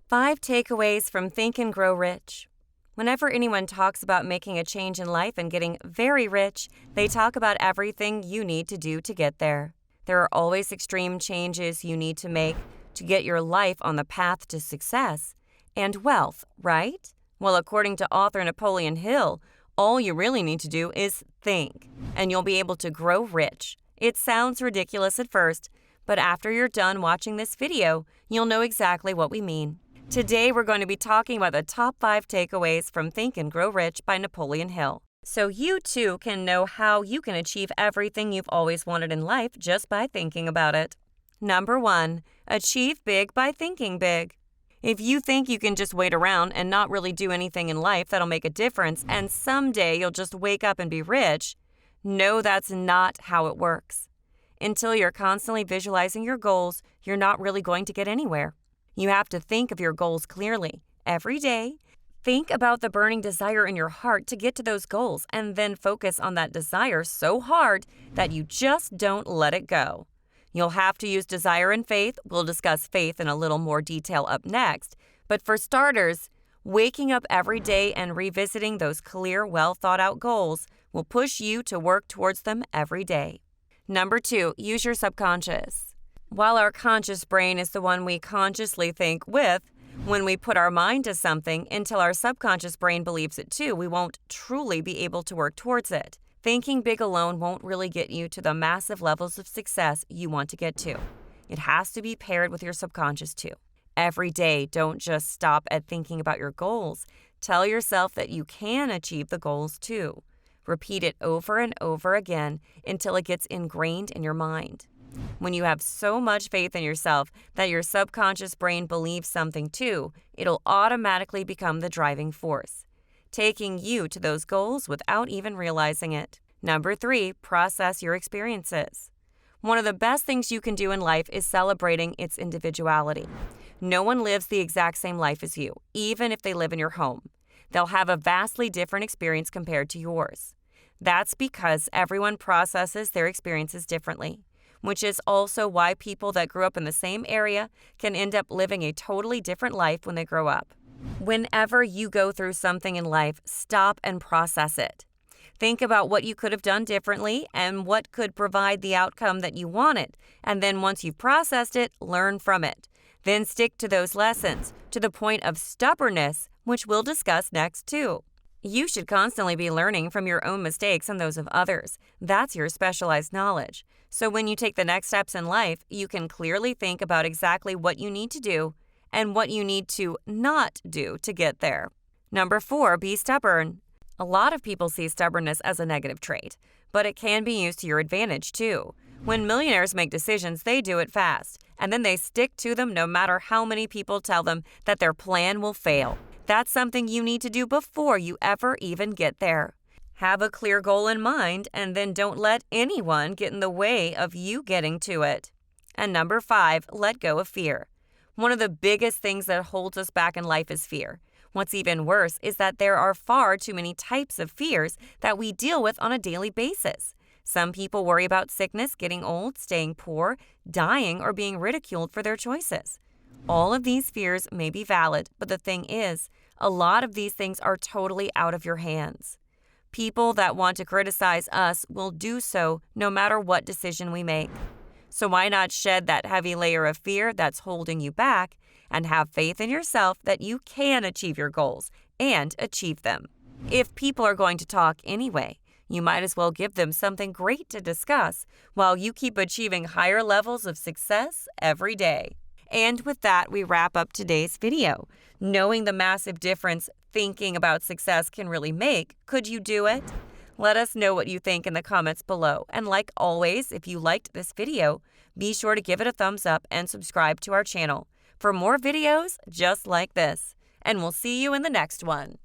5 takeaways from Think and Grow Rich. Whenever anyone talks about making a change in life and getting very rich, they talk about everything you need to do to get there. There are always extreme changes you need to make to get your life on the path to success and wealth, right? Well, according to author Napoleon Hill, all you really need to do is think, and you'll be able to grow rich. It sounds ridiculous at first, but after you're done watching this video, you'll know exactly what we mean. Today, we're going to be talking about the top 5 takeaways from Think and Grow Rich by Napoleon Hill, so you too can know how you can achieve everything you've always wanted in life just by thinking about it. Number 1, achieve big by thinking big. If you think you can just wait around and not really do anything in life that'll make a difference and someday you'll just wake up and be rich, no, that's not how it works. Until you're constantly visualizing your goals, you're not really going to get anywhere. You have to think of your goals clearly every day. Think about the burning desire in your heart to get to those goals and then focus on that desire so hard that you just don't let it go. You'll have to use desire and faith. We'll discuss faith in a little more detail up next. But for starters, waking up every day and revisiting those clear, well-thought-out goals will push you to work towards them every day. Number 2, use your subconscious. While our conscious brain is the one we consciously think with, when we put our mind to something until our subconscious brain believes it too, we won't truly be able to work towards it. Thinking big alone won't really get you to the massive levels of success you want to get to. It has to be paired with your subconscious too. Every day, don't just stop at thinking about your goals. Tell yourself that you can achieve the goals too. Repeat it over and over again until it gets ingrained in your mind. When you have so much faith in yourself that your subconscious brain believes something too, it'll automatically become the driving force, taking you to those goals without even realizing it. Number 3, process your experiences. One of the best things you can do in life is celebrating its individuality. No one lives the exact same life as you, even if they live in your home. They'll have a vastly different experience compared to yours. That's because everyone processes their experiences differently, which is also why people that grew up in the same area can end up living a totally different life when they grow up. Whenever you go through something in life, stop and process it. Think about what you could have done differently and what could provide the outcome that you wanted. And then once you've processed it, learn from it. Then stick to those lessons to the point of stubbornness, which we'll discuss next too. You should constantly be learning from your own mistakes and those of others. That's your specialized knowledge. So when you take the next steps in life, you can clearly think about exactly what you need to do and what you need to not do to get there. Number 4, be stubborn. A lot of people see stubbornness as a negative trait, but it can be used to your advantage too. When millionaires make decisions, they do it fast, and then they stick to them no matter how many people tell them that their plan will fail. That's something you need to do before you ever even get there. Have a clear goal in mind, and then don't let anyone get in the way of you getting to it. And number 5, let go of fear. One of the biggest things that holds us back in life is fear. What's even worse is that there are far too many types of fears that we deal with on a daily basis. Some people worry about sickness, getting old, staying poor, dying, or being ridiculed for their choices. All of these fears may be valid, but the thing is, a lot of these things are totally out of your hands. People that want to criticize us will do so no matter what decision we make. So why not shed that heavy layer of fear that's holding you back and have faith in yourself that you can achieve your goals and achieve them? If people are going to talk anyway, you might as well give them something great to discuss while you keep achieving higher levels of success every day. And with that, we wrap up today's video. Knowing the massive difference thinking about success can really make, could you do it? Let us know what you think in the comments below. And like always, if you liked this video, be sure to give it a thumbs up and subscribe to our channel for more videos just like this. And we'll see you in the next one.